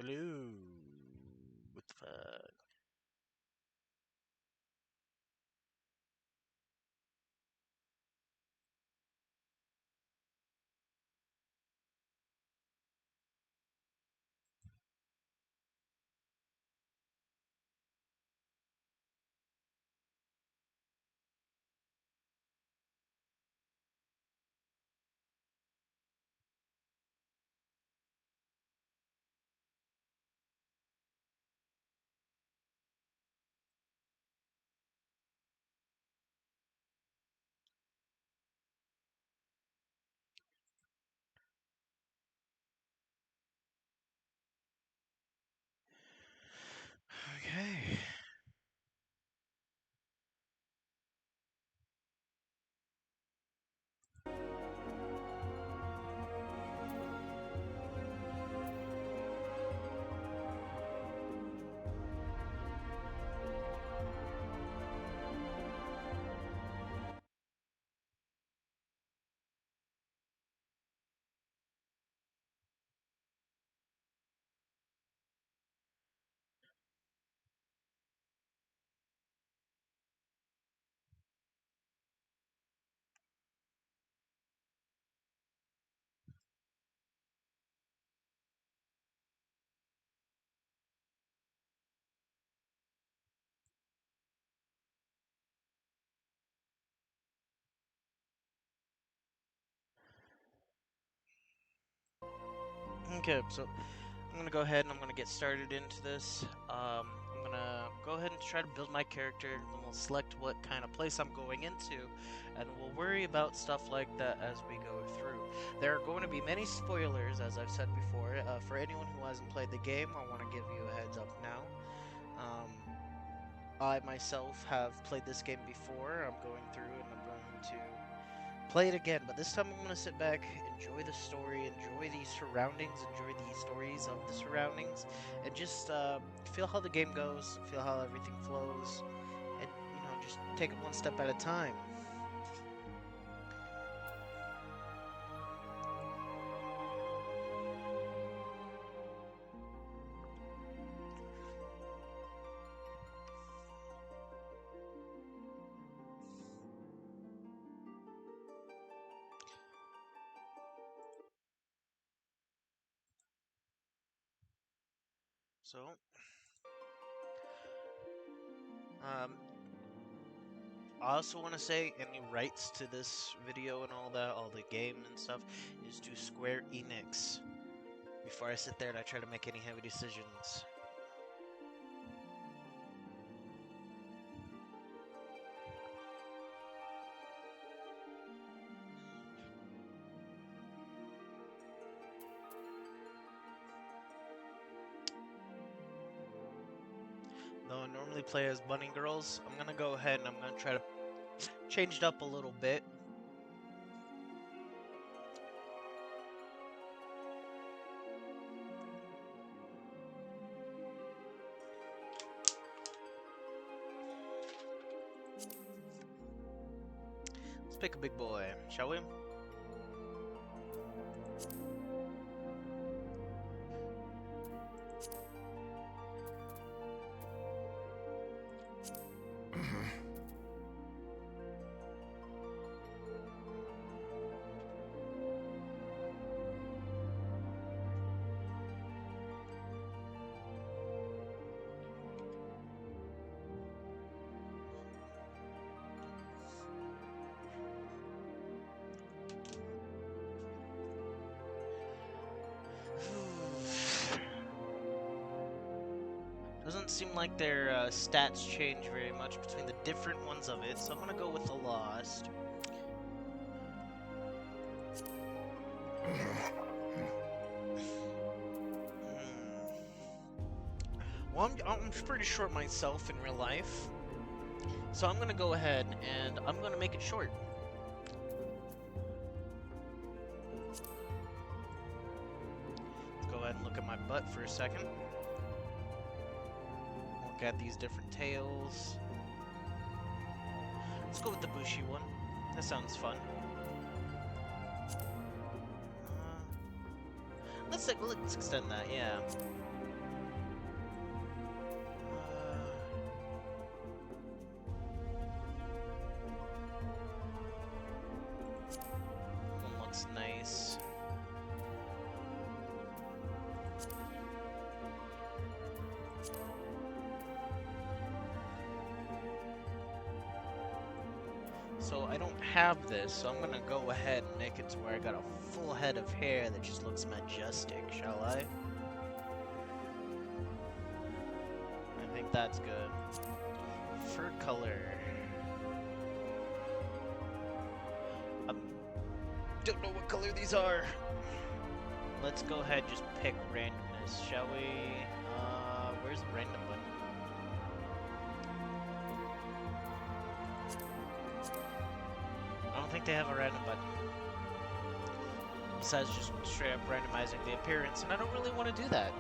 Hello. What the fuck? Okay. Okay, so I'm gonna go ahead and I'm gonna get started into this. I'm gonna go ahead and try to build my character, and we'll select what kind of place I'm going into, and we'll worry about stuff like that as we go through. There are going to be many spoilers, as I've said before. For anyone who hasn't played the game, I want to give you a heads up now. Um, I myself have played this game before. I'm going through and I'm going to play it again, but this time I'm going to sit back, enjoy the story, enjoy the surroundings, enjoy the stories of the surroundings, and just feel how the game goes, feel how everything flows, and, just take it one step at a time. So, um, I also want to say any rights to this video and all that, all the game and stuff, is to Square Enix. Before I sit there and I try to make any heavy decisions. Though I normally play as bunny girls, I'm gonna go ahead and I'm gonna try to change it up a little bit. Let's pick a big boy, shall we? Doesn't seem like their stats change very much between the different ones of it, so I'm gonna go with the Lost. Well, I'm pretty short myself in real life, so I'm gonna go ahead and I'm gonna make it short. Let's go ahead and look at my butt for a second. Look at these different tails. Let's go with the bushy one. That sounds fun. Let's extend that, yeah. I don't have this, so I'm gonna go ahead and make it to where I got a full head of hair that just looks majestic, shall I? I think that's good. Fur color. Don't know what color these are. Let's go ahead and just pick randomness, shall we? Where's the random button? I don't think they have a random button. Besides just straight up randomizing the appearance, and I don't really want to do that.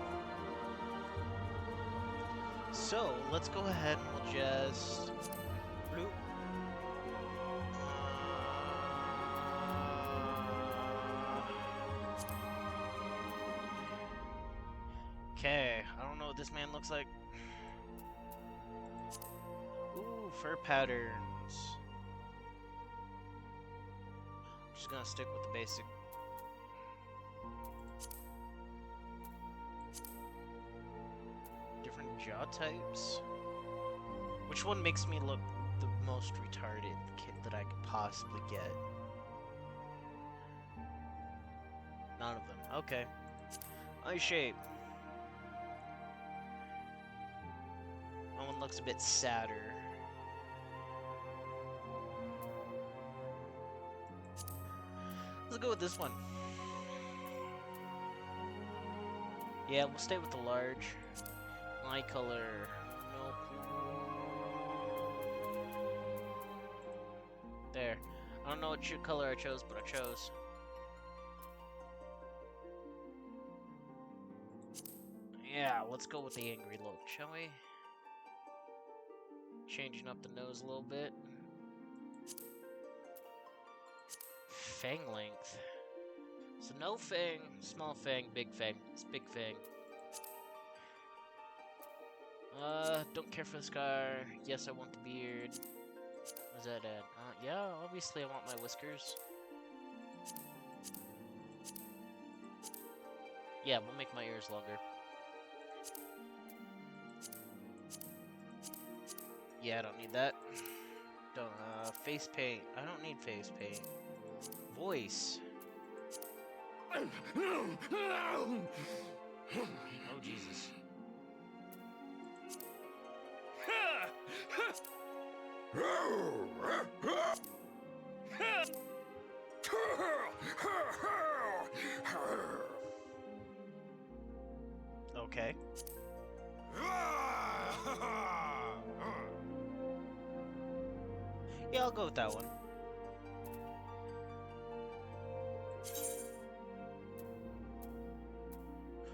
So, let's go ahead and we'll just... bloop. Okay, I don't know what this man looks like. Ooh, fur patterns. I'm just gonna stick with the basic. Different jaw types. Which one makes me look the most retarded kid that I could possibly get? None of them. Okay. Eye shape. That one looks a bit sadder. Let's go with this one. Yeah, we'll stay with the large. Eye color. No. There. I don't know what color I chose, but I chose. Yeah, let's go with the angry look, shall we? Changing up the nose a little bit. Fang length. So no fang, small fang, big fang. It's big fang. Don't care for the scar. Yes, I want the beard. Where's that at? Yeah, obviously I want my whiskers. Yeah, we'll make my ears longer. Yeah, I don't need that. Don't, face paint. I don't need face paint. Voice. Oh, Jesus. Okay. Yeah, I'll go with that one.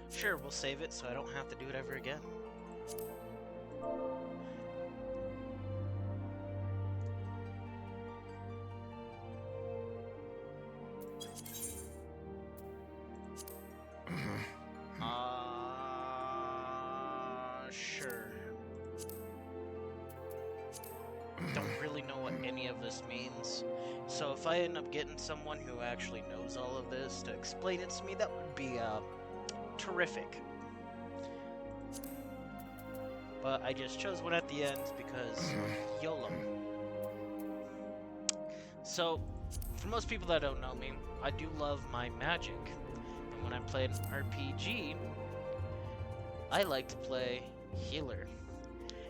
Sure, we'll save it so I don't have to do it ever again. Sure. Don't really know what any of this means. So if I end up getting someone who actually knows all of this to explain it to me, that would be, terrific. But I just chose one at the end because YOLO. So, for most people that don't know me, I do love my magic. And when I play an RPG, I like to play healer.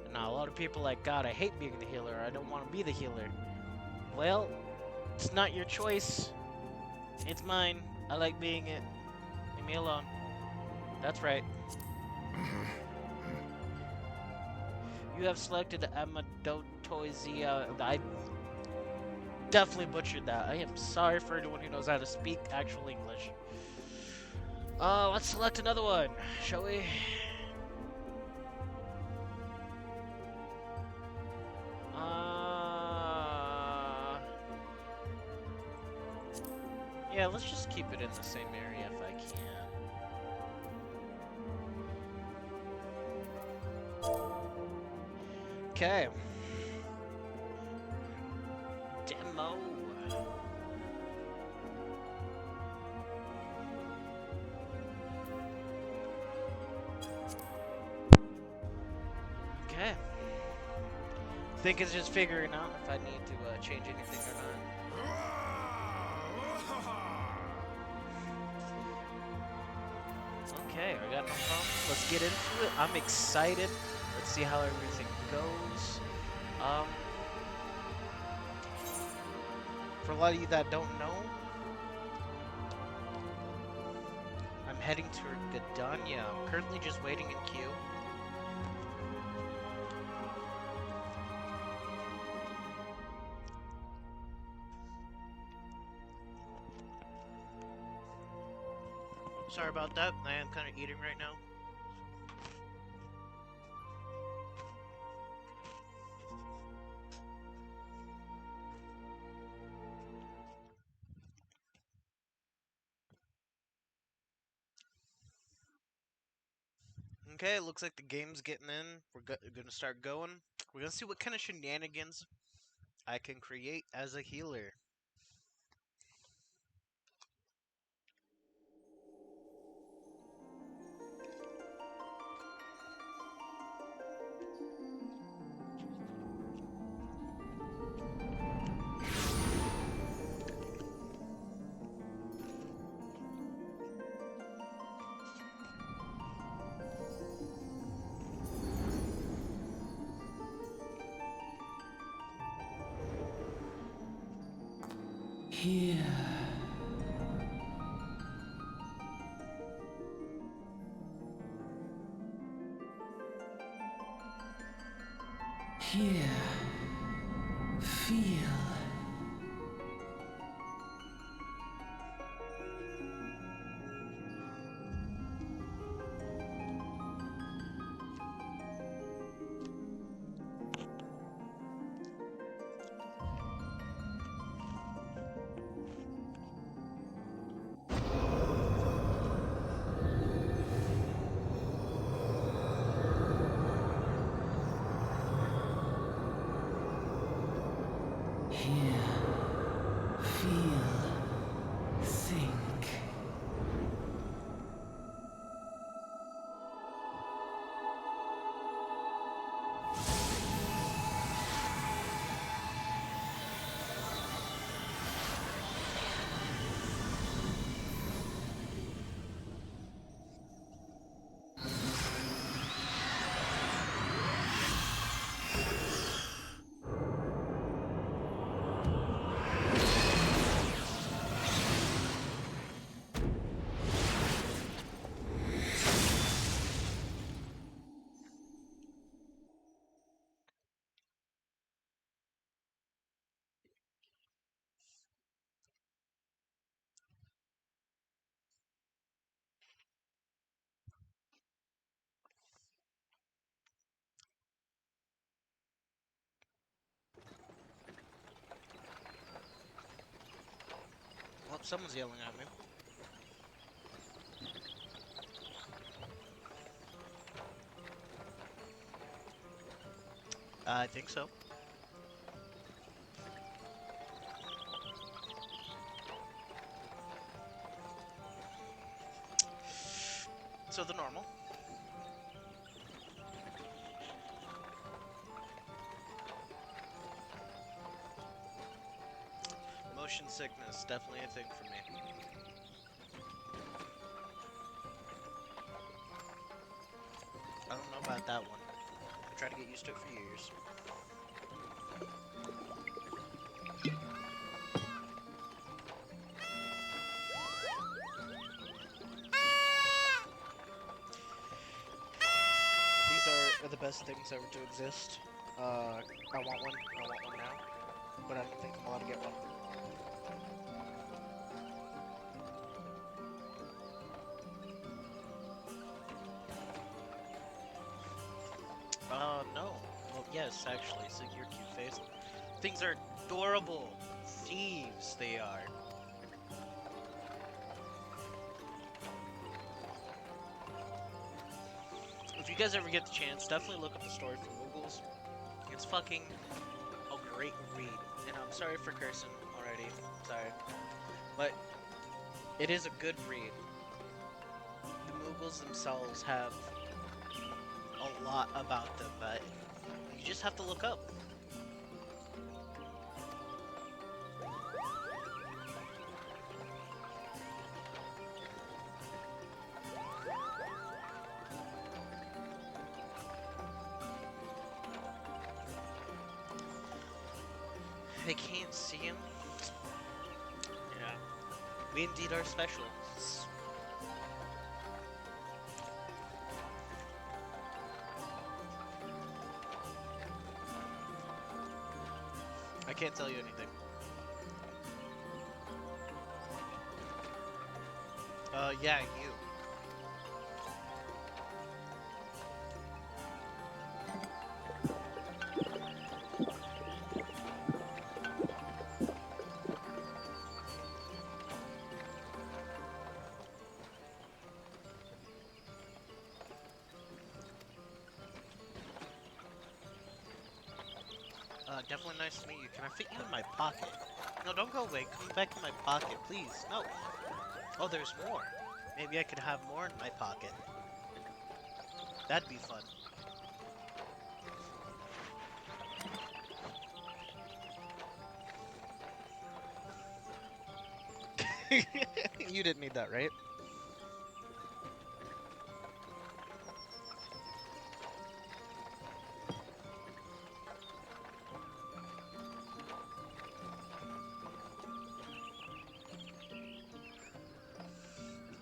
And now a lot of people are like, God, I hate being the healer. I don't want to be the healer. Well, it's not your choice. It's mine. I like being it. Leave me alone. That's right. You have selected Amadotoisia. I definitely butchered that. I am sorry for anyone who knows how to speak actual English. Let's select another one, shall we? Yeah, let's just keep it in the same area if I can. Okay. Demo. Okay. think it's just figuring out if I need to change anything or not. Okay, I got no problem. Let's get into it. I'm excited. Let's see how everything goes. For a lot of you that don't know, I'm heading to Gdynia. I'm currently just waiting in queue. Sorry about that. I am kind of eating right now. Okay, it looks like the game's getting in. We're gonna start going. We're gonna see what kind of shenanigans I can create as a healer. Here. Here. Feel. Here. Feel. Think. Oh, someone's yelling at me. I think so. So the normal. Motion sickness, definitely a thing for me. I don't know about that one. I tried to get used to it for years. These are the best things ever to exist. I want one. I want one now. But I don't think I'm allowed to get one. No. Well, yes, actually. So your cute face. Things are adorable. Thieves, they are. If you guys ever get the chance, definitely look up the story for Moogles. It's fucking a great read. And I'm sorry for cursing already. Sorry. But it is a good read. The Moogles themselves have a lot about them, but you just have to look up. They can't see him. Yeah, we indeed are special. I can't tell you anything. Yeah, you. Definitely nice to meet you. Can I fit you in my pocket? No, don't go away. Come back in my pocket, please. No. Oh, there's more. Maybe I could have more in my pocket. That'd be fun. You didn't need that, right?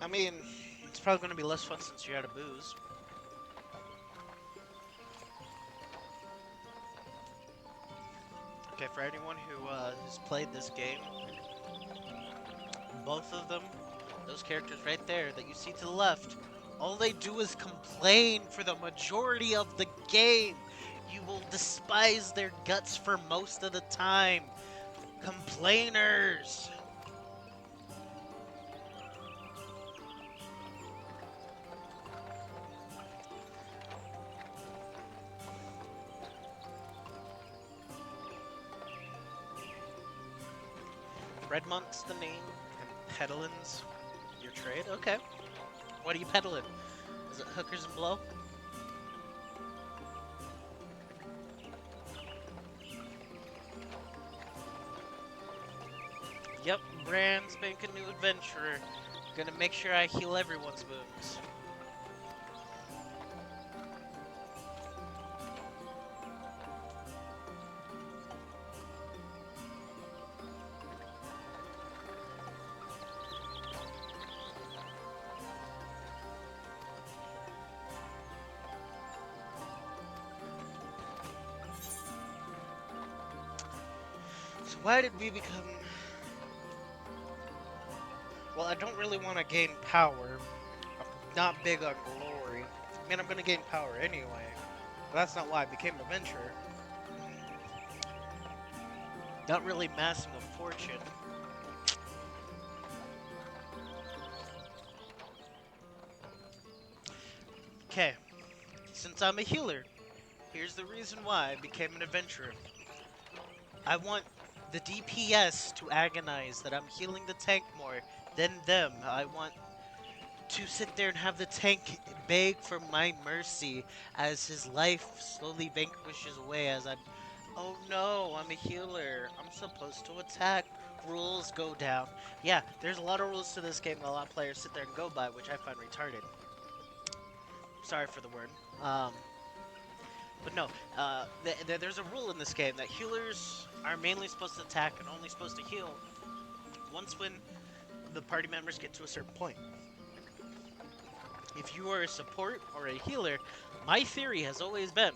I mean, it's probably going to be less fun since you're out of booze. Okay, for anyone who has played this game, both of them, those characters right there that you see to the left, all they do is complain for the majority of the game. You will despise their guts for most of the time. Complainers! Redmont's the name, and Peddlin's your trade? Okay. What are you peddling? Is it hookers and blow? Yep, brand spanking new adventurer. Gonna make sure I heal everyone's wounds. So why did we become... Well, I don't really want to gain power. I'm not big on glory. I mean, I'm gonna gain power anyway. But that's not why I became an adventurer. Not really amassing a fortune. Okay, since I'm a healer, here's the reason why I became an adventurer. I want the DPS to agonize that I'm healing the tank more than them. I want to sit there and have the tank beg for my mercy as his life slowly vanquishes away as I'm... Oh no, I'm a healer. I'm supposed to attack. Rules go down. Yeah, there's a lot of rules to this game that a lot of players sit there and go by, which I find retarded. Sorry for the word. But no, there's a rule in this game that healers are mainly supposed to attack and only supposed to heal once when the party members get to a certain point. If you are a support or a healer, my theory has always been,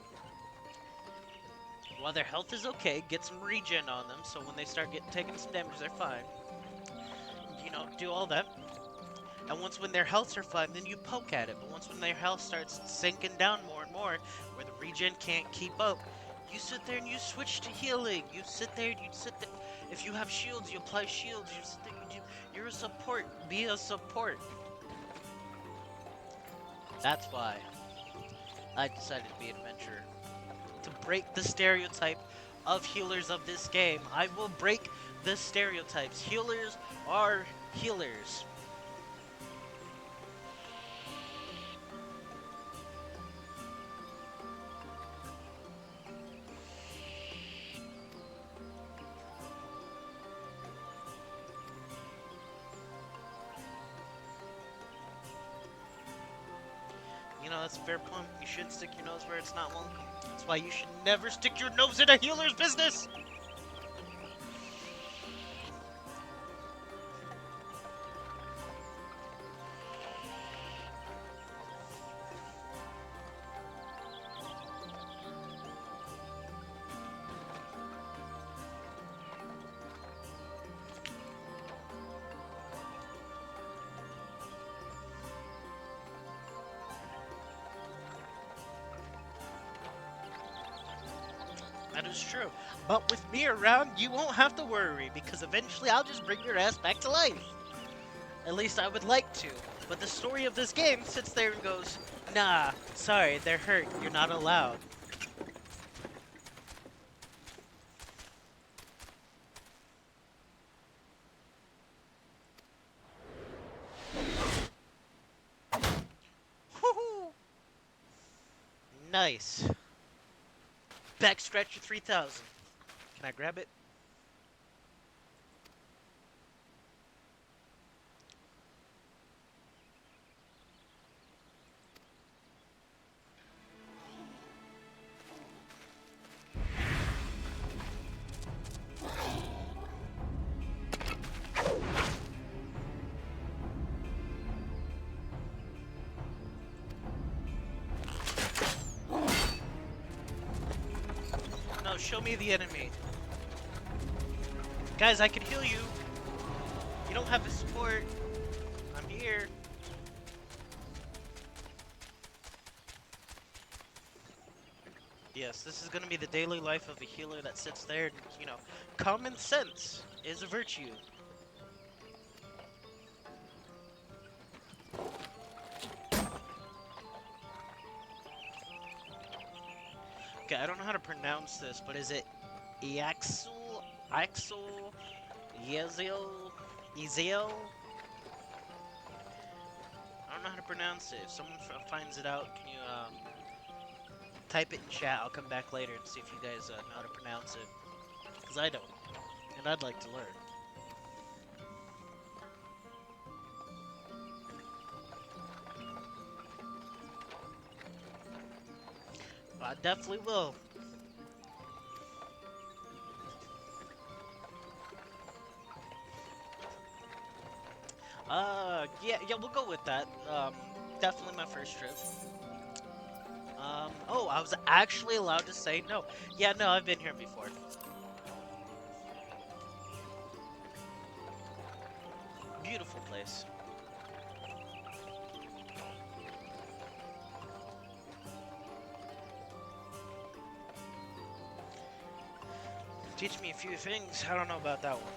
while their health is okay, get some regen on them so when they start taking some damage, they're fine. You know, do all that. And once when their healths are fine, then you poke at it. But once when their health starts sinking down more and more, where the regen can't keep up, you sit there and you switch to healing. You sit there and you sit there. If you have shields, you apply shields. You sit there, you're a support. Be a support. That's why I decided to be an adventurer. To break the stereotype of healers of this game. I will break the stereotypes. Healers are healers. You know, that's a fair point. You shouldn't stick your nose where it's not welcome. That's why you should never stick your nose in a healer's business! That is true. But with me around, you won't have to worry because eventually I'll just bring your ass back to life. At least I would like to. But the story of this game sits there and goes, nah, sorry, they're hurt. You're not allowed. Woohoo! Nice. Backstretcher 3000. Can I grab it? No, show me the enemy. Guys, I can heal you. You don't have the support. I'm here. Yes, this is gonna be the daily life of a healer that sits there and, common sense is a virtue. Okay, I don't know how to pronounce this, but is it Iaxul? Axel? Yeziel? Eziel? I don't know how to pronounce it. If someone finds it out, can you type it in chat? I'll come back later and see if you guys know how to pronounce it. Because I don't. And I'd like to learn. I definitely will. Yeah, we'll go with that. Definitely my first trip. Oh, I was actually allowed to say no. Yeah, no, I've been here before. Beautiful place. Teach me a few things. I don't know about that one.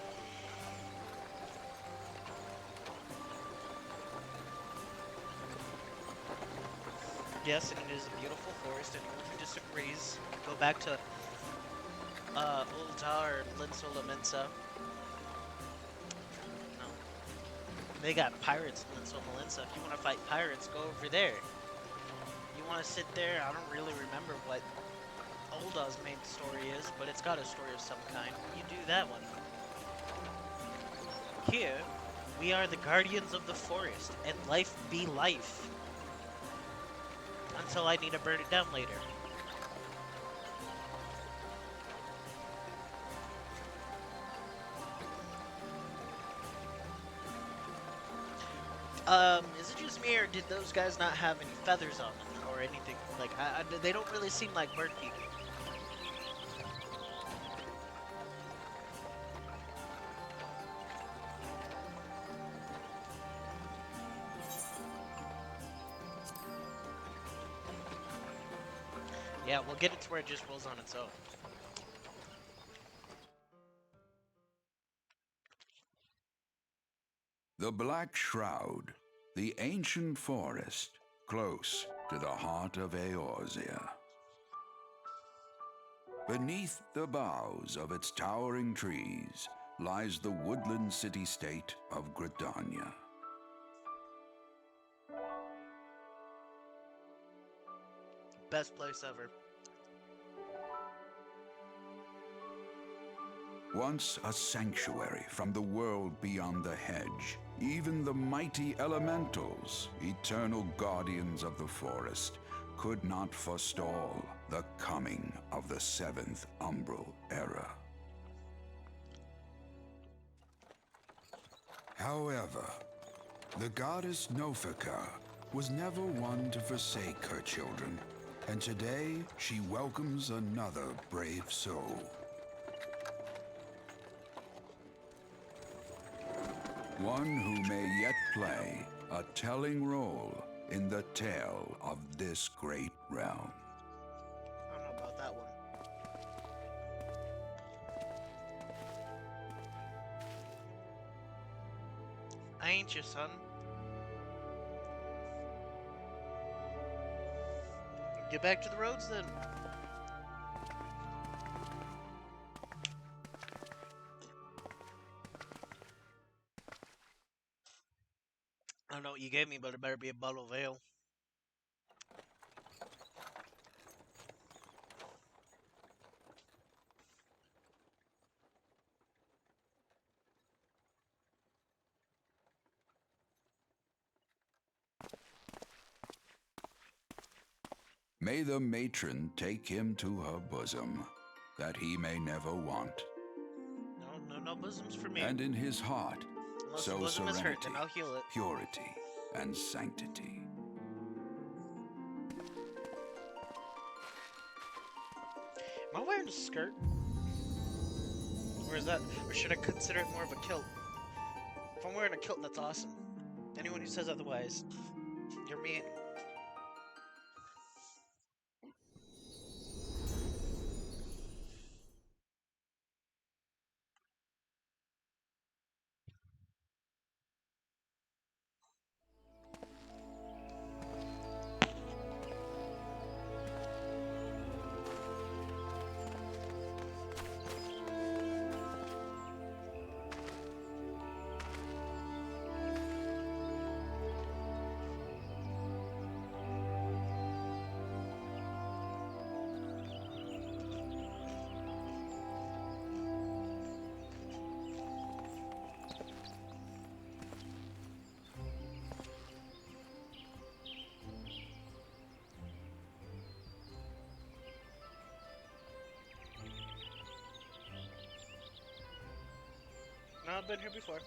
Yes, and it is a beautiful forest. Anyone who disagrees, go back to Ultar and Linsola Mensa. No. They got pirates in Linsola Mensa. If you want to fight pirates, go over there. You want to sit there? I don't really remember what Ulda's main story is, but it's got a story of some kind. You do that one. Here, we are the guardians of the forest, and life be life. Until I need to burn it down later. Is it just me, or did those guys not have any feathers on them, or anything? Like, they don't really seem like bird people. Yeah, we'll get it to where it just rolls on its own. The Black Shroud, the ancient forest, close to the heart of Eorzea. Beneath the boughs of its towering trees lies the woodland city-state of Gridania. Best place ever. Once a sanctuary from the world beyond the hedge, even the mighty elementals, eternal guardians of the forest, could not forestall the coming of the seventh Umbral era. However, the goddess Nofika was never one to forsake her children, and today she welcomes another brave soul. One who may yet play a telling role in the tale of this great realm. I don't know about that one. ain't you, son? Get back to the roads then. I don't know what you gave me, but it better be a bottle of ale. May the matron take him to her bosom, that he may never want. No bosoms for me. And in his heart, Unless the so bosom is hurt, serenity, then I'll heal it. purity, and sanctity. Am I wearing a skirt? Or is that, or should I consider it more of a kilt? If I'm wearing a kilt, that's awesome. Anyone who says otherwise, you're mean. No, I've been here before.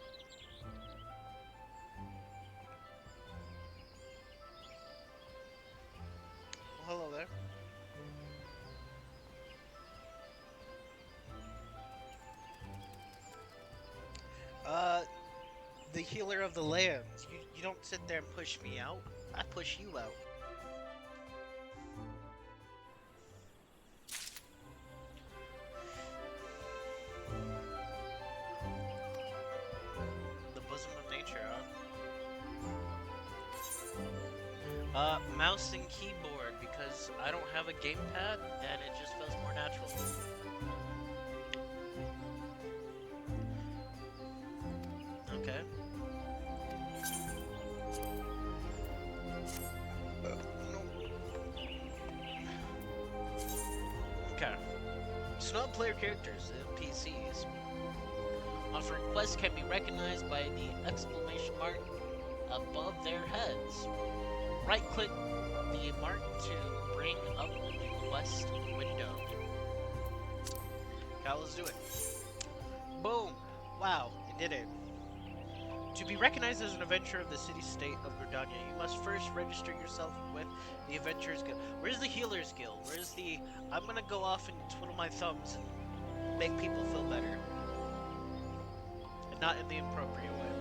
Well, hello there. The healer of the lands. You don't sit there and push me out. I push you out. The bosom of nature, huh? Mouse and keyboard, because I don't have a gamepad, and it just feels more natural. Okay. Okay. So non-player characters, NPCs, offering quests can be recognized by the exclamation mark above their heads. Right-click the mark to bring up the quest window. Okay, let's do it. Boom! Wow, it did it. To be recognized as an adventurer of the city-state of Gridania, you must first register yourself with the Adventurers Guild. Where's the Healers Guild? Where's the... I'm gonna go off and twiddle my thumbs and make people feel better. And not in the appropriate way.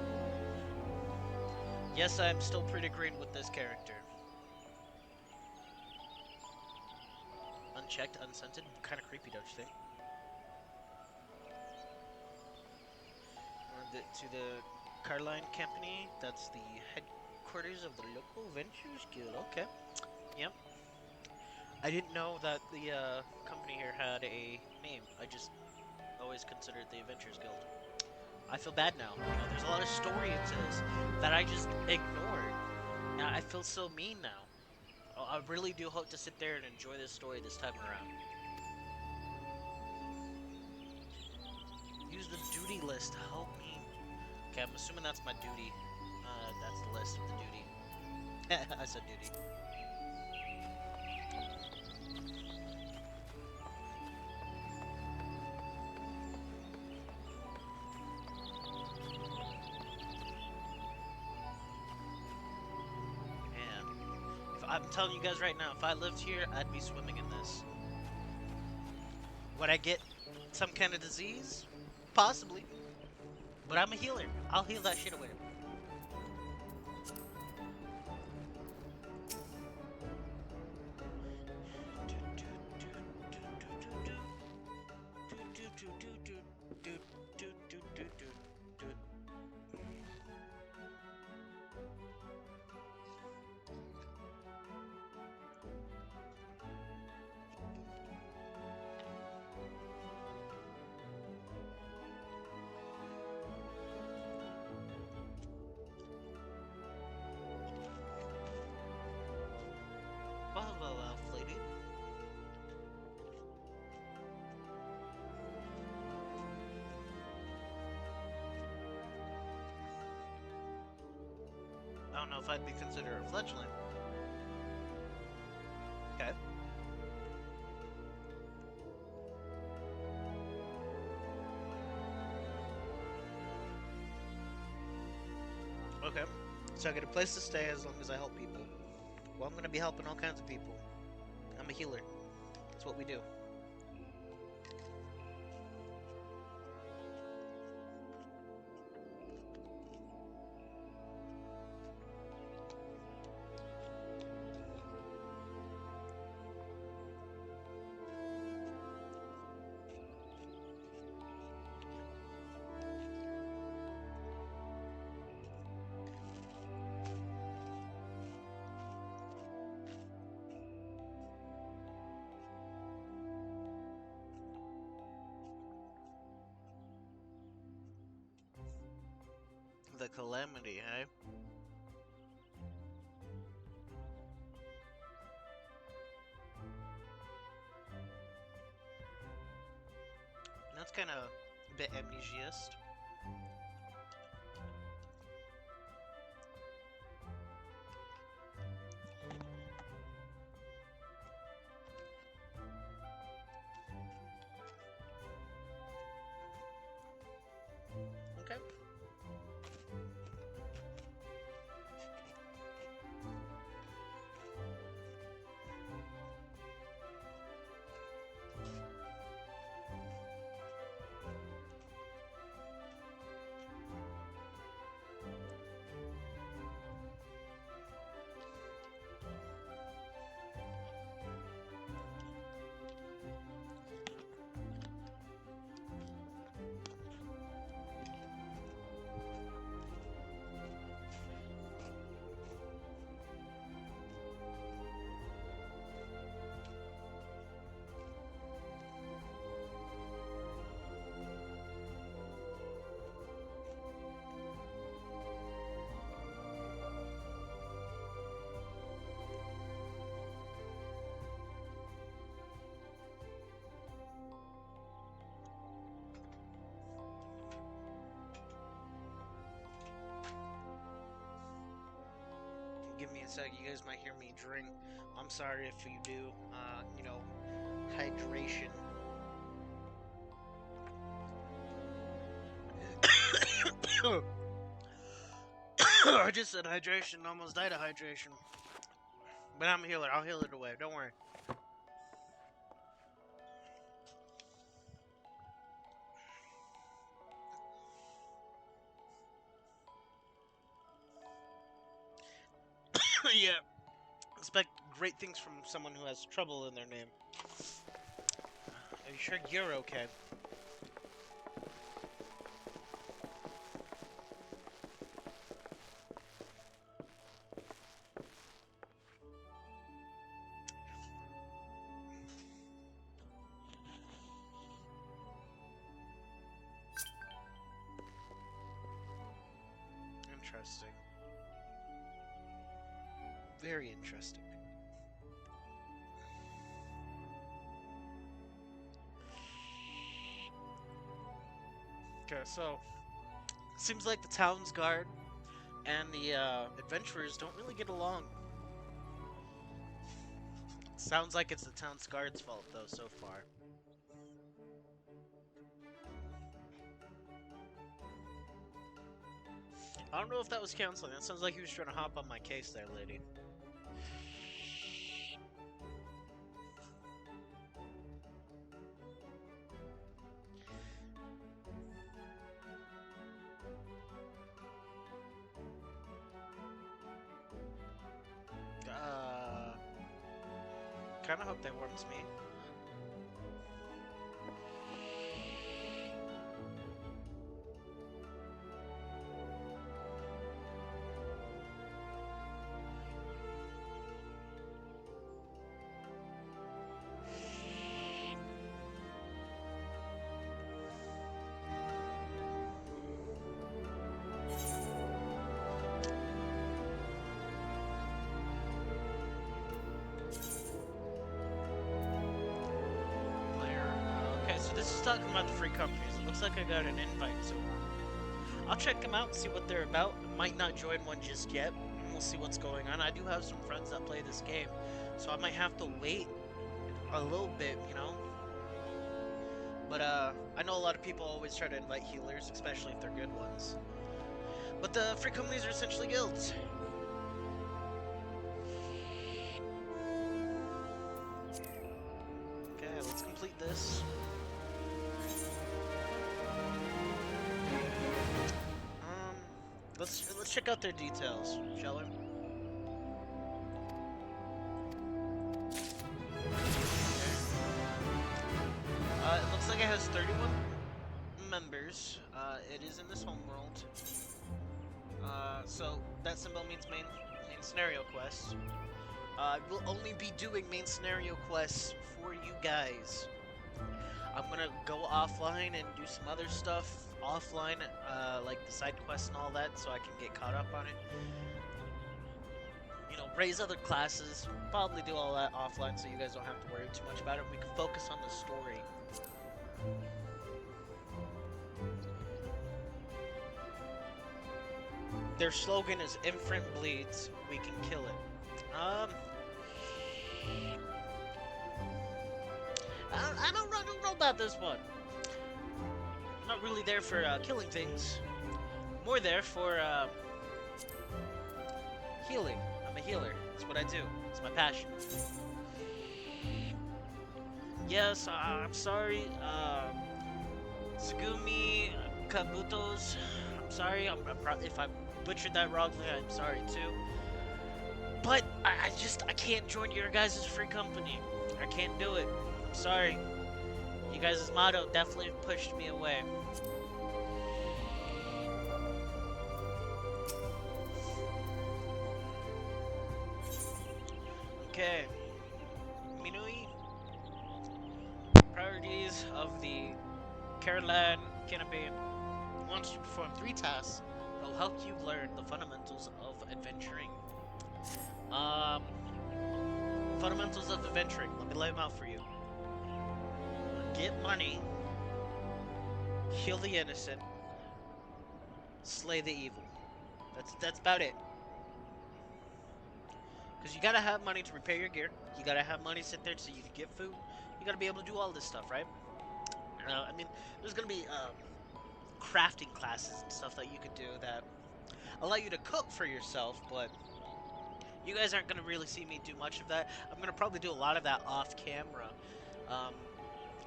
Yes, I'm still pretty green with this character. Unchecked, unscented, kind of creepy, don't you think? To the Carline Company, that's the headquarters of the local Ventures Guild. Okay. Yep. I didn't know that the company here had a name. I just always considered the Adventurers Guild. I feel bad now. You know, there's a lot of story into this that I just ignored. And I feel so mean now. I really do hope to sit there and enjoy this story this time around. Use the duty list to help me. Okay, I'm assuming that's my duty. That's the list of the duty. I said duty. I'm telling you guys right now, if I lived here, I'd be swimming in this. Would I get some kind of disease? Possibly. But I'm a healer. I'll heal that shit away. know if I'd be considered a fledgling. Okay. Okay. So I get a place to stay as long as I help people. Well, I'm gonna be helping all kinds of people. I'm a healer. That's what we do. The calamity, eh? That's kind of a bit amnesiast. Okay. Give me a sec. You guys might hear me drink. I'm sorry if you do. You know, hydration. I just said hydration. Almost died of hydration. But I'm a healer. I'll heal it away. Don't worry. Yeah. Expect great things from someone who has trouble in their name. Are you sure you're okay? Interesting. Very interesting. Okay, so seems like the town's guard and the adventurers don't really get along. Sounds like it's the town's guard's fault, though, so far. I don't know if that was counseling. That sounds like he was trying to hop on my case there, lady. Kinda hope that warms me. This is talking about the free companies. It looks like I got an invite, so I'll check them out and see what they're about. I might not join one just yet. we'll see what's going on. I do have some friends that play this game, so I might have to wait a little bit, you know. But I know a lot of people always try to invite healers, especially if they're good ones. But the free companies are essentially guilds. Okay, let's complete this. Let's check out their details, shall we? It looks like it has 31 members. It is in this homeworld. So that symbol means main scenario quest. We'll only be doing main scenario quests for you guys. I'm gonna go offline and do some other stuff offline, like the side quests and all that, so I can get caught up on it. You know, raise other classes, probably do all that offline so you guys don't have to worry too much about it. We can focus on the story. Their slogan is "Infant bleeds, we can kill it." I don't know about this one. I'm not really there for killing things. More there for healing. I'm a healer. That's what I do. It's my passion. Yes, I'm sorry. Tsugumi Kabutos. I'm sorry. If I butchered that wrongly, I'm sorry too. But I can't join your guys' free company. I can't do it. I'm sorry. You guys' motto definitely pushed me away. Okay. Minui. Priorities of the Caroline campaign. Wants you to perform 3 tasks that will help you learn the fundamentals of adventuring. Fundamentals of adventuring. Let me lay them out for you. Get money. Heal the innocent. Slay the evil. That's about it. Because you gotta have money to repair your gear. You gotta have money to sit there so you can get food. You gotta be able to do all this stuff, right? I mean, there's gonna be crafting classes and stuff that you could do that allow you to cook for yourself, but you guys aren't gonna really see me do much of that. I'm gonna probably do a lot of that off camera.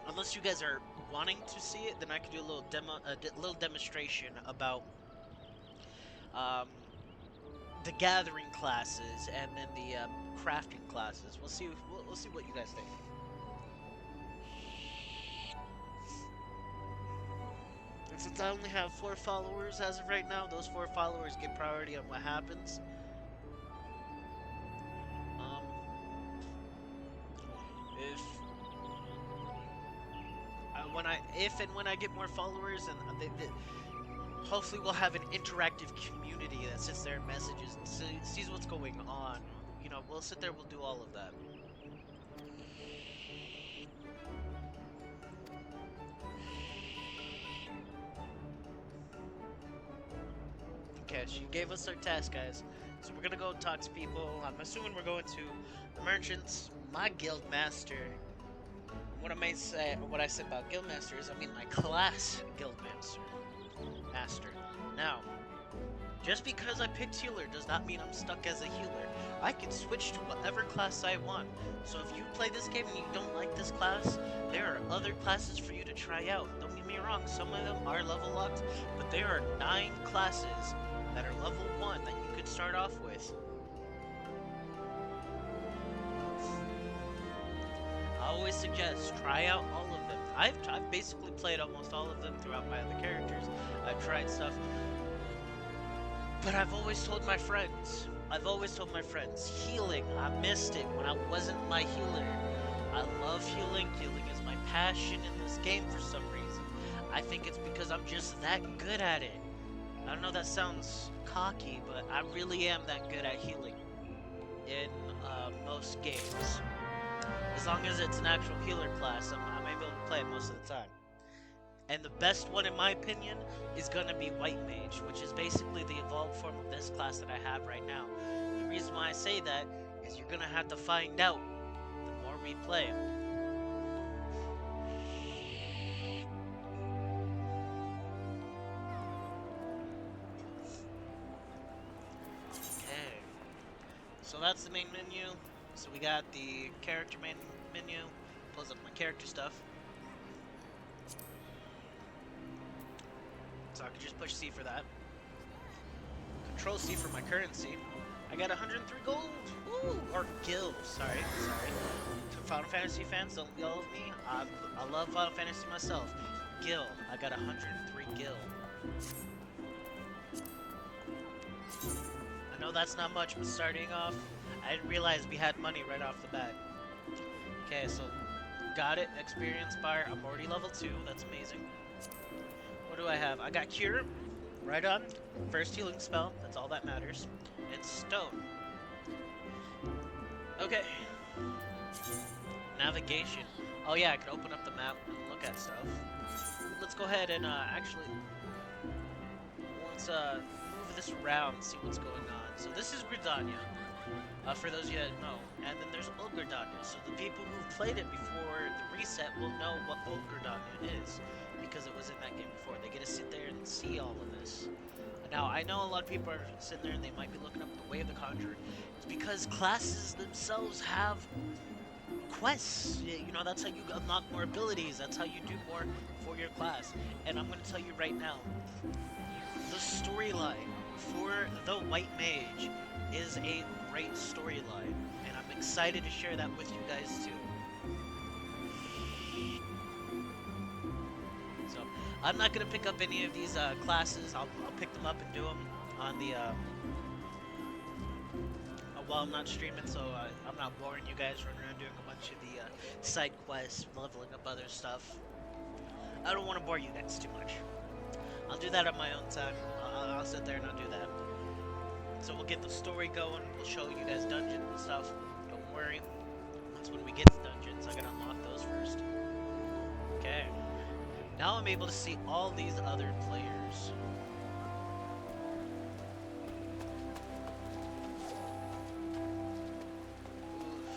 Unless you guys are wanting to see it, then I could do a little demonstration about the gathering classes and then the crafting classes. We'll see. We'll see what you guys think. And since I only have 4 followers as of right now, those 4 followers get priority on what happens. If and when I get more followers, and hopefully we'll have an interactive community that sits there and messages and sees what's going on. You know, we'll sit there, we'll do all of that. Okay, she gave us our task, guys. So we're gonna go talk to people. I'm assuming we're going to the merchants, my guild master. What I said about guild masters, I mean my class guild master. Now, just because I picked healer does not mean I'm stuck as a healer. I can switch to whatever class I want. So if you play this game and you don't like this class, there are other classes for you to try out. Don't get me wrong, some of them are level locked, but there are 9 classes that are level 1 that you could start off with. I always suggest try out all of them. I've basically played almost all of them throughout my other characters. I've tried stuff, but I've always told my friends, healing, I missed it when I wasn't my healer. I love healing. Healing is my passion in this game for some reason. I think it's because I'm just that good at it. I don't know, that sounds cocky, but I really am that good at healing in most games. As long as it's an actual healer class, I'm able to play it most of the time. And the best one, in my opinion, is going to be White Mage, which is basically the evolved form of this class that I have right now. The reason why I say that is you're going to have to find out the more we play. Okay. So that's the main menu. So we got the character main menu. Pulls up my character stuff. So I could just push C for that. Control C for my currency. I got 103 gold. Woo! Or gil. Sorry. Final Fantasy fans, don't yell at me. I love Final Fantasy myself. Gil. I got 103 gil. I know that's not much, but starting off, I didn't realize we had money right off the bat. Okay, so got it. Experience bar. I'm already level 2. That's amazing. What do I have? I got Cure. Right on. First healing spell. That's all that matters. And Stone. Okay. Navigation. Oh yeah, I can open up the map and look at stuff. Let's go ahead and actually let's move this around and see what's going on. So this is Gridania, for those of you that know. And then there's Old Gridania. So the people who've played it before the reset will know what Old Gridania is, because it was in that game before. They get to sit there and see all of this. Now, I know a lot of people are sitting there and they might be looking up the Way of the Conjurer. It's because classes themselves have quests. You know, that's how you unlock more abilities. That's how you do more for your class. And I'm going to tell you right now, the storyline for the White Mage is a great storyline. And I'm excited to share that with you guys too. So, I'm not going to pick up any of these classes. I'll pick them up and do them on the while I'm not streaming, so I'm not boring you guys running around doing a bunch of the side quests, leveling up other stuff. I don't want to bore you guys too much. I'll do that on my own time. I'll sit there and I'll do that. So we'll get the story going. We'll show you guys dungeons and stuff. Don't worry. That's when we get to dungeons. I gotta unlock those first. Okay. Now I'm able to see all these other players.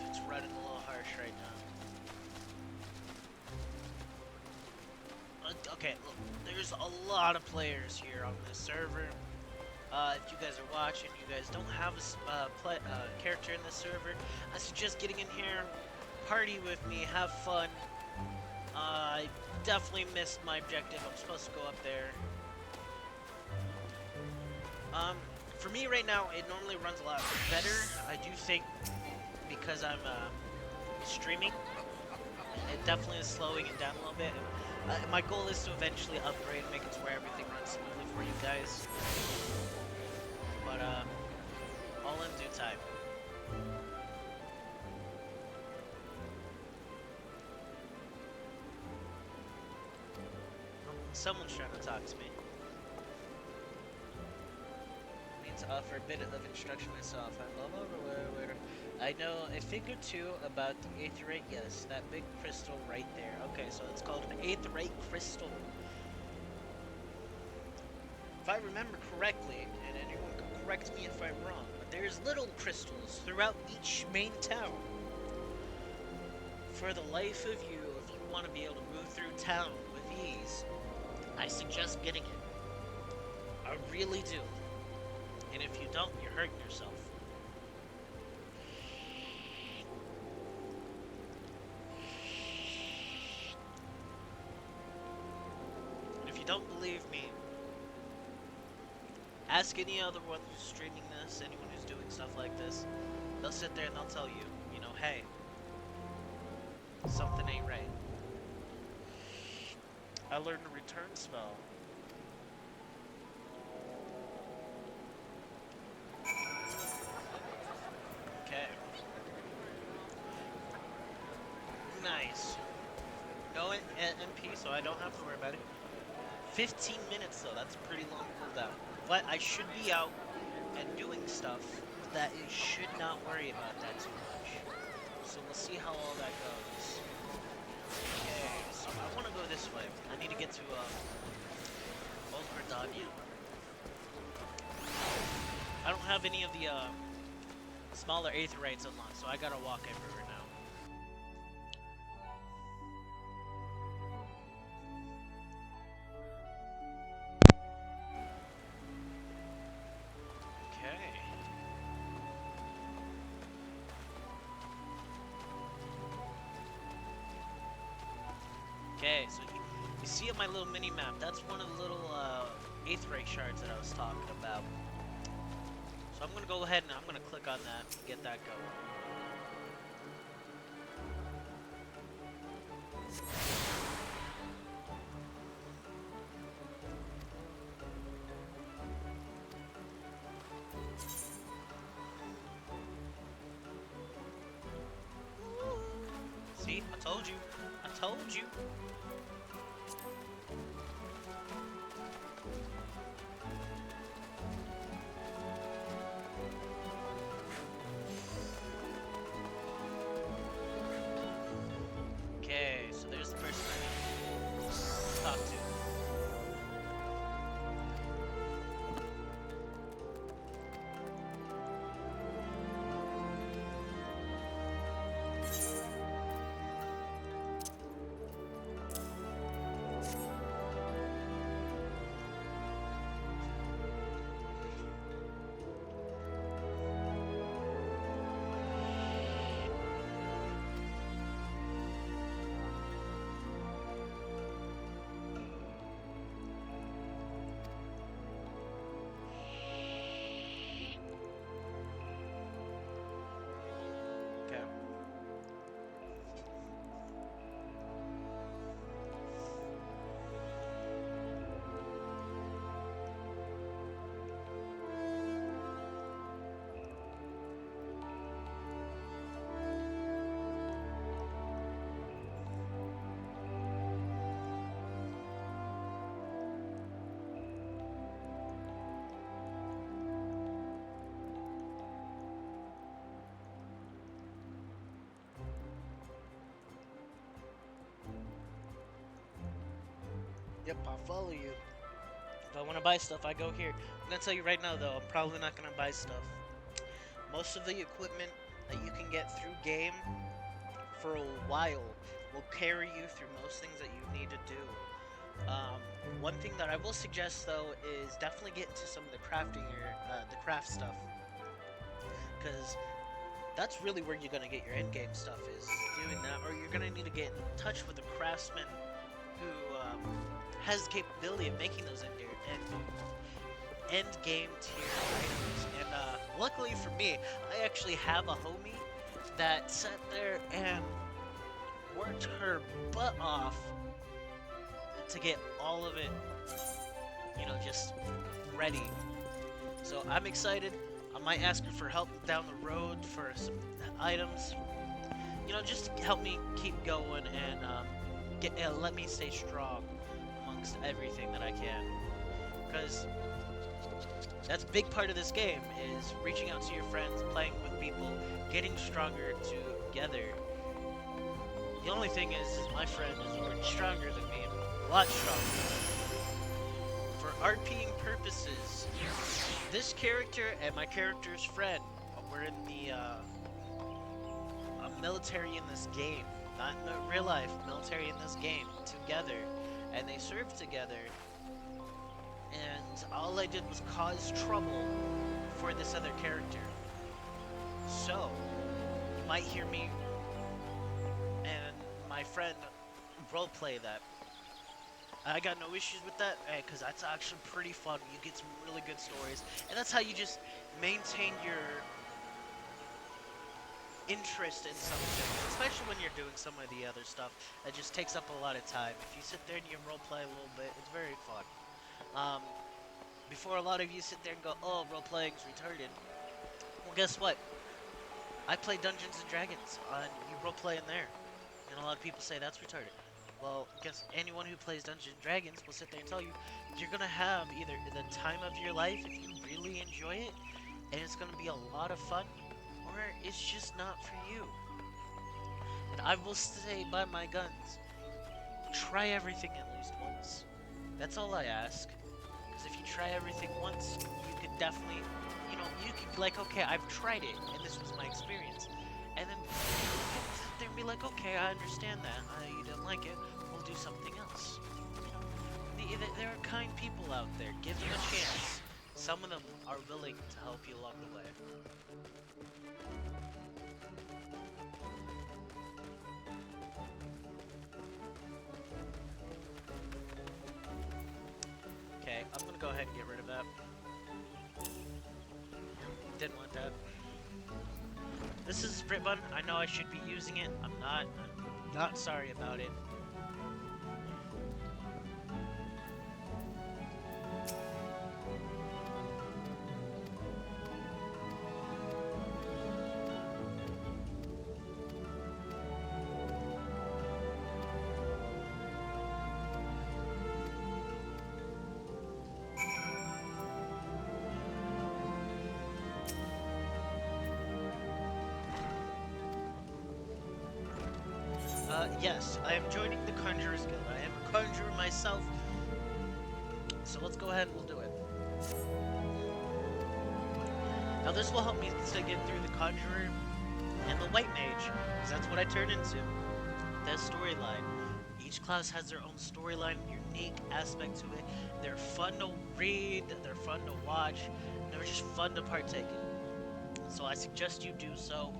It's running a little harsh right now. Okay, look, there's a lot of players here on this server. If you guys are watching, you guys don't have a character in this server, I suggest getting in here, party with me, have fun. I definitely missed my objective. I'm supposed to go up there. For me right now, it normally runs a lot better. I do think because I'm streaming, it definitely is slowing it down a little bit. My goal is to eventually upgrade and make it to where everything runs smoothly for you guys. But all in due time. Someone's trying to talk to me. I need to offer a bit of instruction myself. I know a thing or two about the aetheryte. Yes, that big crystal right there. Okay, so it's called an aetheryte crystal. If I remember correctly, and anyone can correct me if I'm wrong, but there's little crystals throughout each main town. For the life of you, if you want to be able to move through town with ease, I suggest getting it. I really do. And if you don't, you're hurting yourself. And if you don't believe me, ask any other one who's streaming this, anyone who's doing stuff like this. They'll sit there and they'll tell you, you know, hey, something ain't right. I learned a return spell. Okay. Nice. No MP, so I don't have to worry about it. 15 minutes though, that's a pretty long cooldown. But I should be out and doing stuff that it should not worry about that too much. So we'll see how all that goes. Okay, so I want to go this way. I need to get to Old Verdania. I don't have any of the smaller aetherytes unlocked, so I gotta walk everywhere now. Okay. Okay, so you see on my little mini map, that's one of the little aetheryte shards that I was talking about. So I'm gonna go ahead and I'm gonna click on that and get that going. See, I told you. I told you. Okay, so there's the person I need to talk to. Okay. Yep, I'll follow you. If I want to buy stuff, I go here. I'm gonna tell you right now, though, I'm probably not gonna buy stuff. Most of the equipment that you can get through game for a while will carry you through most things that you need to do. One thing that I will suggest, though, is definitely get into some of the crafting or the craft stuff, because that's really where you're gonna get your end game stuff is doing that, or you're gonna need to get in touch with a craftsman who has the capability of making those end game tier items. And luckily for me, I actually have a homie that sat there and worked her butt off to get all of it, you know, just ready. So I'm excited. I might ask her for help down the road for some items. You know, just help me keep going and let me stay strong amongst everything that I can. Because that's a big part of this game, is reaching out to your friends, playing with people, getting stronger together. The only thing is my friend is already stronger than me, a lot stronger. For RPing purposes, this character and my character's friend were in the military in this game, not in the real life, military in this game together, and they served together. And all I did was cause trouble for this other character. So, you might hear me and my friend roleplay that. I got no issues with that, because that's actually pretty fun. You get some really good stories, and that's how you just maintain your interest in something, especially when you're doing some of the other stuff that just takes up a lot of time. If you sit there and you roleplay a little bit, it's very fun. Before a lot of you sit there and go, oh, role-playing's retarded. Well, guess what? I play Dungeons and Dragons, and you role-play in there. And a lot of people say that's retarded. Well, guess anyone who plays Dungeons and Dragons will sit there and tell you, you're gonna have either the time of your life if you really enjoy it, and it's gonna be a lot of fun, or it's just not for you. And I will stay by my guns. try everything at least once. That's all I ask. Because if you try everything once, you could definitely, you could be like, okay, I've tried it, and this was my experience. And then you can sit there and be like, okay, I understand that. You didn't like it. We'll do something else. There are kind people out there. Give them a chance. Some of them are willing to help you along the way. Okay, I'm gonna go ahead and get rid of that. Didn't want that. This is a sprint button. I know I should be using it. I'm not. I'm not sorry about it. Yes, I am joining the Conjurer's Guild. I am a conjurer myself. So let's go ahead and we'll do it. Now this will help me to get through the Conjurer and the White Mage, because that's what I turn into. That storyline. Each class has their own storyline, unique aspect to it. They're fun to read, they're fun to watch, and they're just fun to partake in. So I suggest you do so.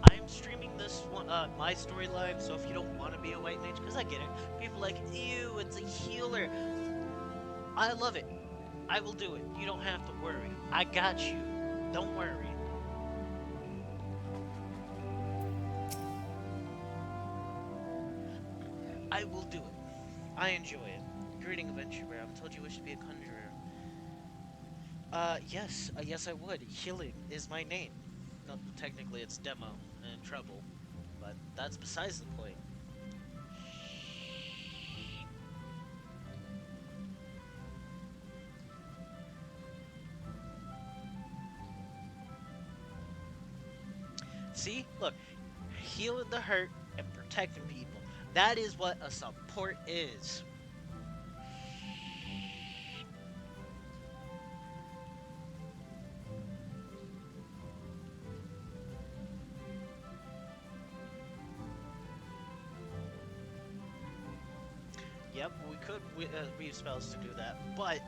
I am streaming this one, my storyline, so if you don't want to be a white mage, because I get it, people are like, ew, it's a healer. I love it. I will do it. You don't have to worry. I got you. Don't worry. I will do it. I enjoy it. Greeting, adventurer. I'm told you wish to be a conjurer. Yes. Yes, I would. Healing is my name. No, technically it's Demo and Trouble, but that's besides the point. See? Look. Healing the hurt and protecting people. That is what a support is. Yep, we could read spells to do that, but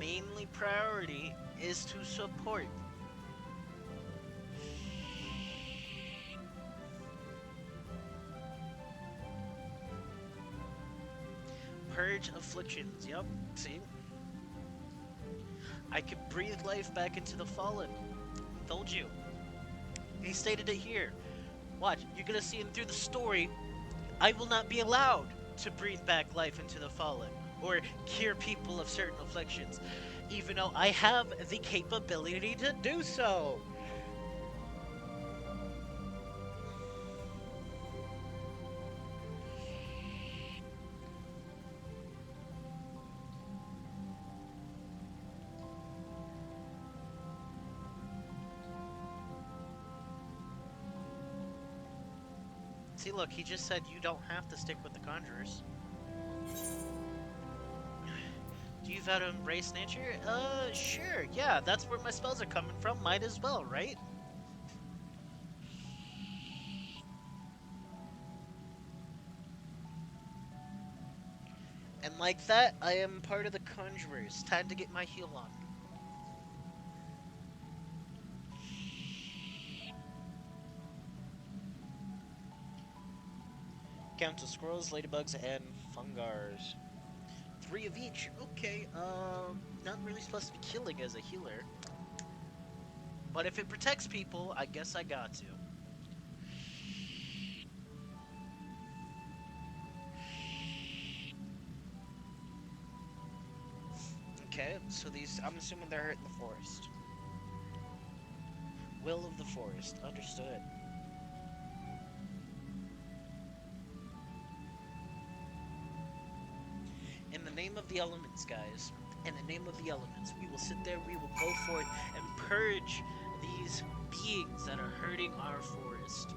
mainly priority is to support. Purge afflictions, yep, see? I could breathe life back into the fallen. Told you. He stated it here. Watch, you're gonna see him through the story. I will not be allowed to breathe back life into the fallen, or cure people of certain afflictions, even though I have the capability to do so. See, look, he just said you don't have to stick with the conjurers. Do you vow to embrace nature? Sure, yeah, that's where my spells are coming from. Might as well, right? And like that, I am part of the conjurers. Time to get my heal on. Count to squirrels, ladybugs, and fungars. 3 of each. Okay, not really supposed to be killing as a healer. But if it protects people, I guess I got to. Okay, so these, I'm assuming they're hurt in the forest. Will of the forest, understood. In the name of the elements, guys, in the name of the elements, we will sit there, we will go forth and purge these beings that are hurting our forest.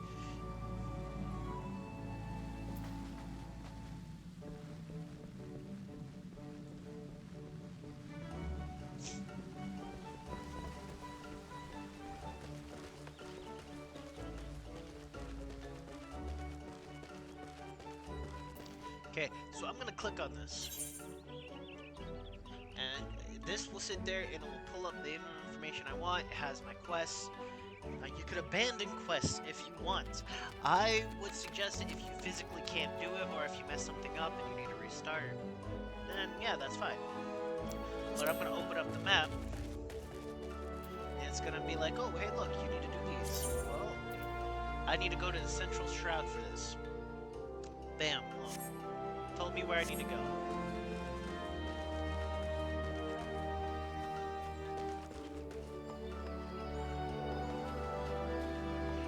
Okay, so I'm gonna click on this, and this will sit there and it will pull up the information I want. It has my quests. You could abandon quests if you want. I would suggest that if you physically can't do it, or if you mess something up and you need to restart, then yeah, that's fine. But I'm gonna open up the map, and it's gonna be like, oh, hey, look, you need to do these. Well, I need to go to the central shroud for this. Bam. Told me where I need to go.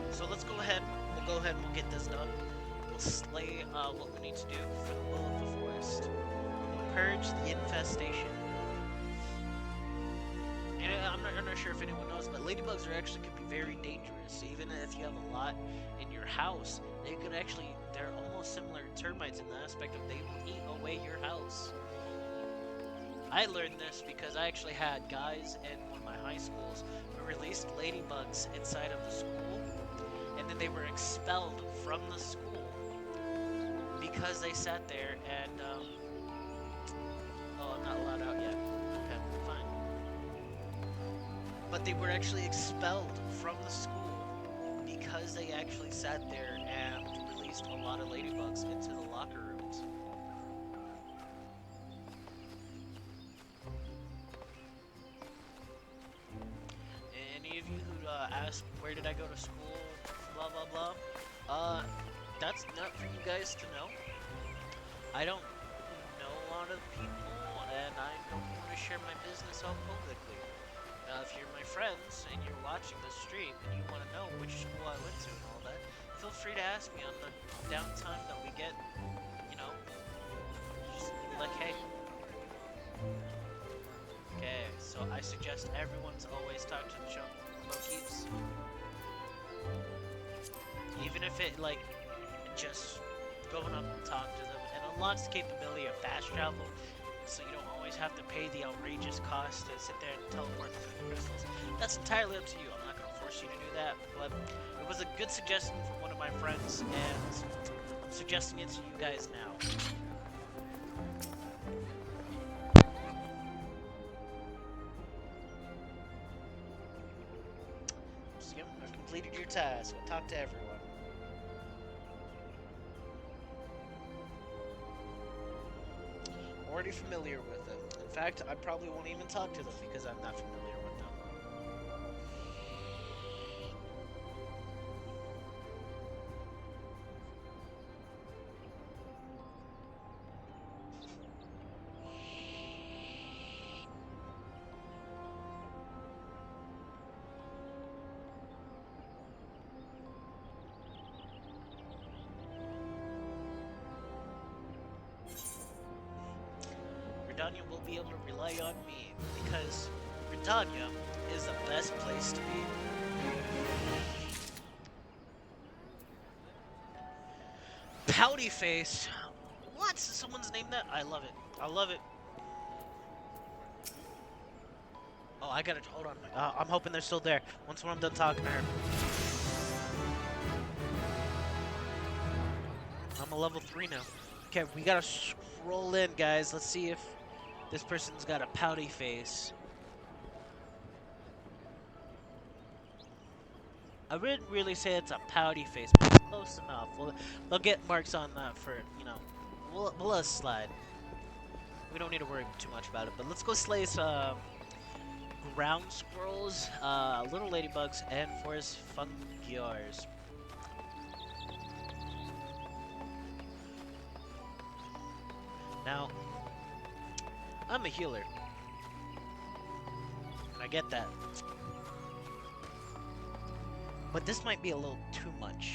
So let's go ahead. We'll go ahead and we'll get this done. We'll slay what we need to do for the will of the forest. We'll purge the infestation. And I'm not sure if anyone knows, but ladybugs are actually could be very dangerous. Even if you have a lot in your house, they could actually, they're almost similar to termites in the aspect of they will eat away your house. I learned this because I actually had guys in one of my high schools who released ladybugs inside of the school, and then they were expelled from the school because they sat there and, oh, I'm not allowed out yet. Okay, fine. But they were actually expelled from the school because they actually sat there and released a lot of ladybugs into the locker rooms. Any of you who ask where did I go to school, blah blah blah, that's not for you guys to know. I don't know a lot of people, and I don't want to share my business out publicly. If you're my friends and you're watching this stream and you want to know which school I went to and all that, feel free to ask me on the downtime that we get, you know, just be like, hey. Okay, so I suggest everyone's always talk to the Keeps. Even if it, like, just going up and talk to them. It unlocks the capability of fast travel, so you don't always have to pay the outrageous cost to sit there and teleport through the crystals. That's entirely up to you. I'm not going to force you to do that, but it was a good suggestion from one of my friends, and I'm suggesting it to you guys now. So, yep, I've completed your task. Talk to everyone. Already familiar with them. In fact, I probably won't even talk to them because I'm not familiar with them. Redania will be able to rely on me because Redania is the best place to be. Pouty face. What? Someone's named that? I love it. I love it. Oh, I gotta hold on. I'm hoping they're still there. Once when I'm done talking to her. I'm a level 3 now. Okay, we gotta scroll in, guys. Let's see if this person's got a pouty face. I wouldn't really say it's a pouty face, but it's close enough. We'll get marks on that for, you know, we'll let it slide. We don't need to worry too much about it, but let's go slay some ground squirrels, little ladybugs, and forest fungiars. Now, I'm a healer, and I get that. But this might be a little too much.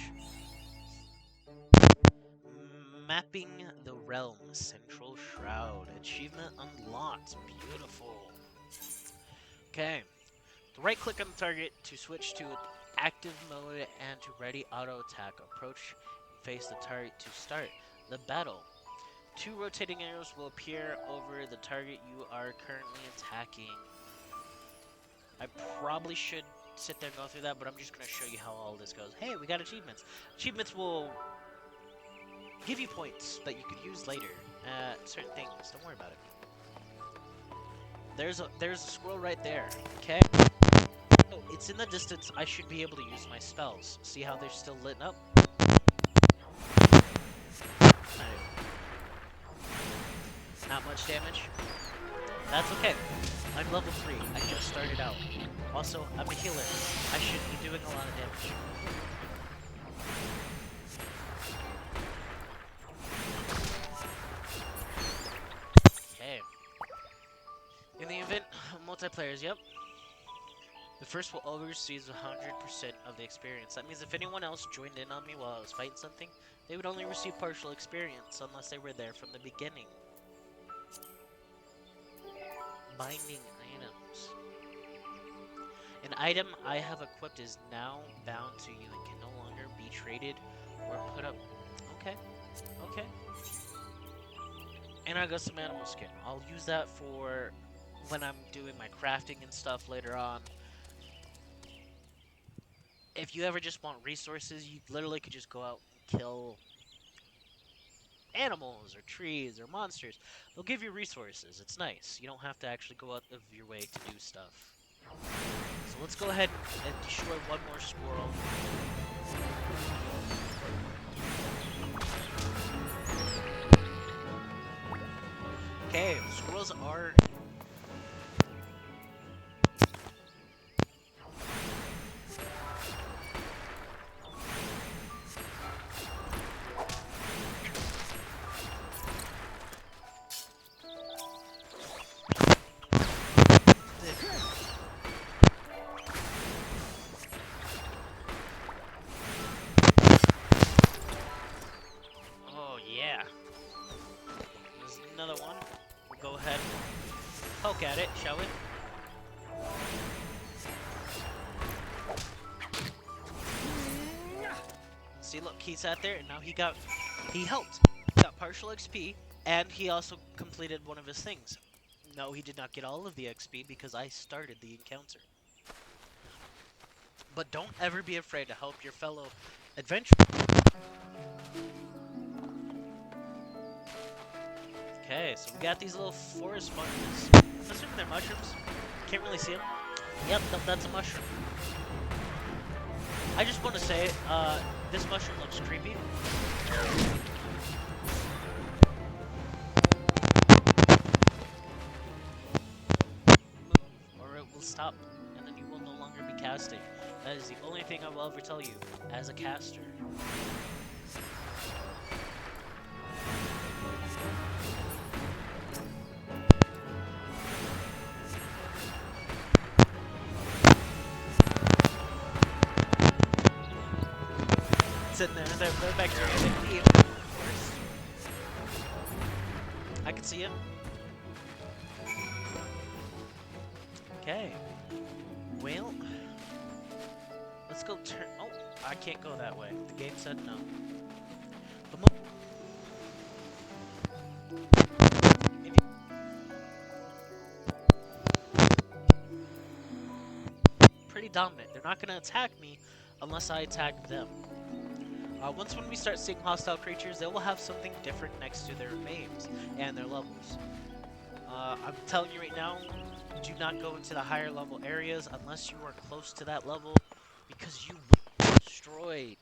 Mapping the realm, central shroud, achievement unlocked, beautiful. Okay, right click on the target to switch to active mode and to ready auto attack. Approach and face the target to start the battle. 2 rotating arrows will appear over the target you are currently attacking. I probably should sit there and go through that, but I'm just going to show you how all this goes. Hey, we got achievements. Achievements will give you points that you could use later at certain things. Don't worry about it. There's a squirrel right there. Okay. Oh, it's in the distance. I should be able to use my spells. See how they're still lit up? Not much damage. That's okay. I'm level 3. I just started out. Also, I'm a healer. I should be doing a lot of damage. Okay. In the event, multiplayers, yep. The first will always receive 100% of the experience. That means if anyone else joined in on me while I was fighting something, they would only receive partial experience unless they were there from the beginning. Binding items. An item I have equipped is now bound to you and can no longer be traded or put up. Okay, okay. And I got some animal skin. I'll use that for when I'm doing my crafting and stuff later on. If you ever just want resources, you literally could just go out and kill animals or trees or monsters. They'll give you resources. It's nice. You don't have to actually go out of your way to do stuff. So let's go ahead and destroy one more squirrel. Okay, squirrels are... Oh, yeah. There's another one. We'll go ahead and poke at it, shall we? See, look, he sat there, and now he helped. He got partial XP, and he also completed one of his things. No, he did not get all of the XP because I started the encounter. But don't ever be afraid to help your fellow adventurers. Okay, so we got these little forest sponges. I'm assuming they're mushrooms. Can't really see them. Yep, that's a mushroom. I just want to say, this mushroom looks creepy. Move, or it will stop, and then you will no longer be casting. That is the only thing I will ever tell you as a caster. In there, they're bacteria that eat, of course. I can see him. Okay. Well, let's go turn. Oh, I can't go that way. The game said no. Pretty dominant. They're not going to attack me unless I attack them. Once when we start seeing hostile creatures, they will have something different next to their names and their levels. I'm telling you right now, do not go into the higher level areas unless you are close to that level, because you will be destroyed.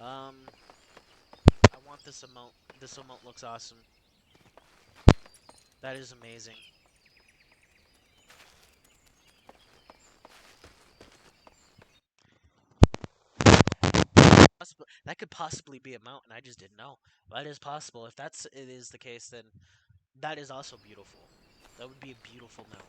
I want this emote. This emote looks awesome. That is amazing. That could possibly be a mountain. I just didn't know. That is possible. If it is the case, then that is also beautiful. That would be a beautiful mountain.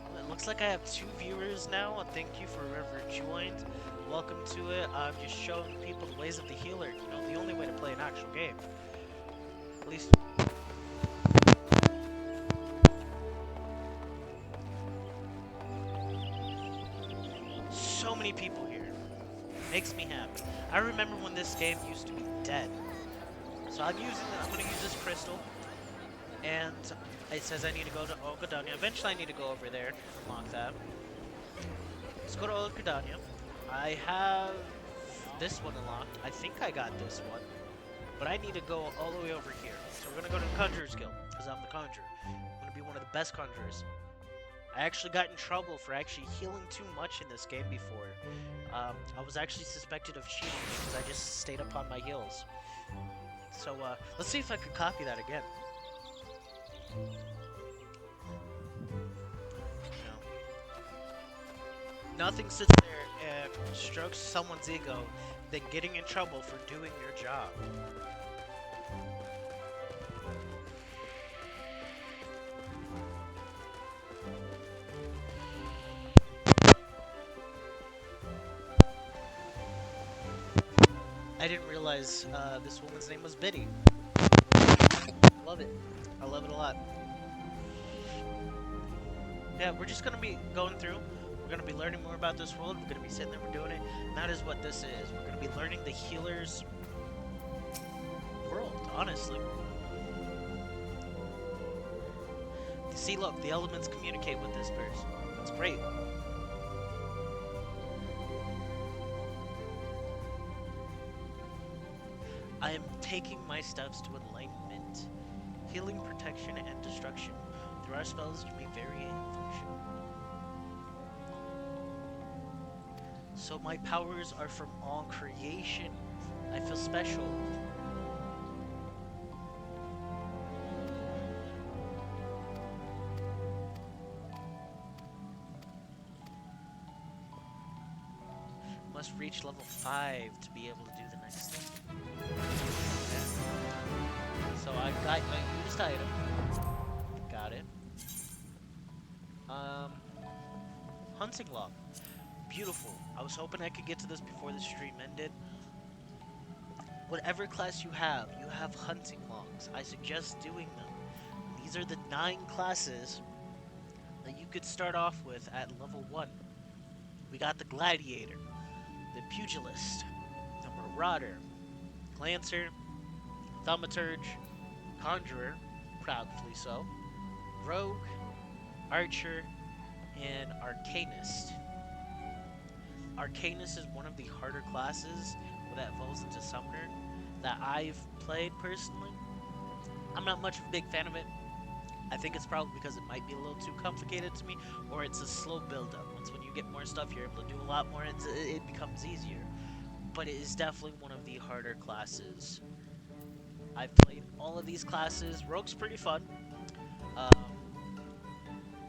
Well, it looks like I have 2 viewers now. Thank you for whoever joined. Welcome to it. I'm just showing people the ways of the healer. You know, the only way to play an actual game. At least. So many people here. Makes me happy. I remember when this game used to be dead. So I'm gonna use this crystal, and it says I need to go to Ogadania. Eventually, I need to go over there and unlock that. Let's go to Ogadania. I have this one unlocked. I think I got this one, but I need to go all the way over here. So we're gonna go to the Conjurer's Guild because I'm the Conjurer. I'm gonna be one of the best Conjurers. I actually got in trouble for actually healing too much in this game before. I was actually suspected of cheating because I just stayed up on my heals. So let's see if I could copy that again. No. Nothing sits there and strokes someone's ego than getting in trouble for doing your job. I didn't realize this woman's name was Biddy. Love it. I love it a lot. Yeah, we're just gonna be going through. We're gonna be learning more about this world. We're gonna be sitting there, we're doing it. And that is what this is. We're gonna be learning the healer's world, honestly. See, look, the elements communicate with this person. It's great. I am taking my steps to enlightenment, healing, protection, and destruction. Through our spells to be very function. So my powers are from all creation. I feel special. Must reach level 5 to be able to do the next thing. Okay. So I got my used item. Got it. Hunting log. Beautiful. I was hoping I could get to this before the stream ended. Whatever class you have hunting logs. I suggest doing them. These are the 9 classes that you could start off with at level 1. We got the Gladiator, the Pugilist, the Marauder, Lancer, Thaumaturge, Conjurer, proudly so, Rogue, Archer, and Arcanist. Arcanist is one of the harder classes that evolves into Summoner that I've played personally. I'm not much of a big fan of it. I think it's probably because it might be a little too complicated to me, or it's a slow build-up. Once when you get more stuff, you're able to do a lot more, it becomes easier. But it is definitely one of the harder classes. I've played all of these classes. Rogue's pretty fun.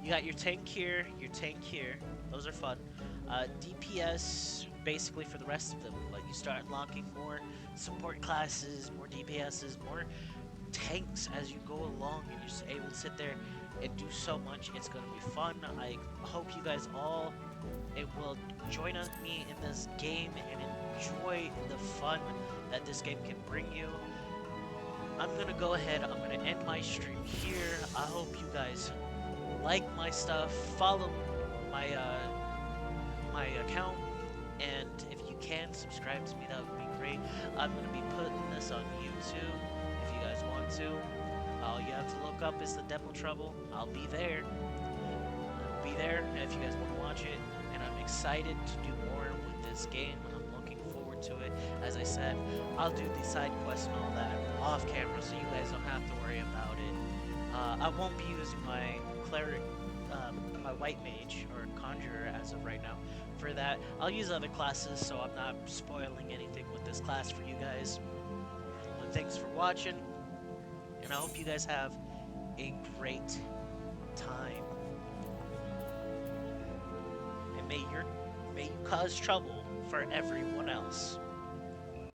You got your tank here, those are fun. DPS, basically for the rest of them, but you start unlocking more support classes, more DPSs, more tanks as you go along, and you're just able to sit there and do so much. It's going to be fun. I hope you guys all will join me in this game and enjoy the fun that this game can bring you. I'm going to go ahead, I'm going to end my stream here. I hope you guys like my stuff, follow my my account, and if you can subscribe to me, that would be great. I'm gonna be putting this on YouTube if you guys want to. All you have to look up is the Demo Trouble. I'll be there. If you guys want to watch it, and I'm excited to do more with this game. I'm looking forward to it. As I said, I'll do the side quests and all that off camera, so you guys don't have to worry about it. I won't be using my cleric, my white mage or conjurer as of right now for that. I'll use other classes, so I'm not spoiling anything with this class for you guys. But thanks for watching, and I hope you guys have a great time. And may you cause trouble for everyone else.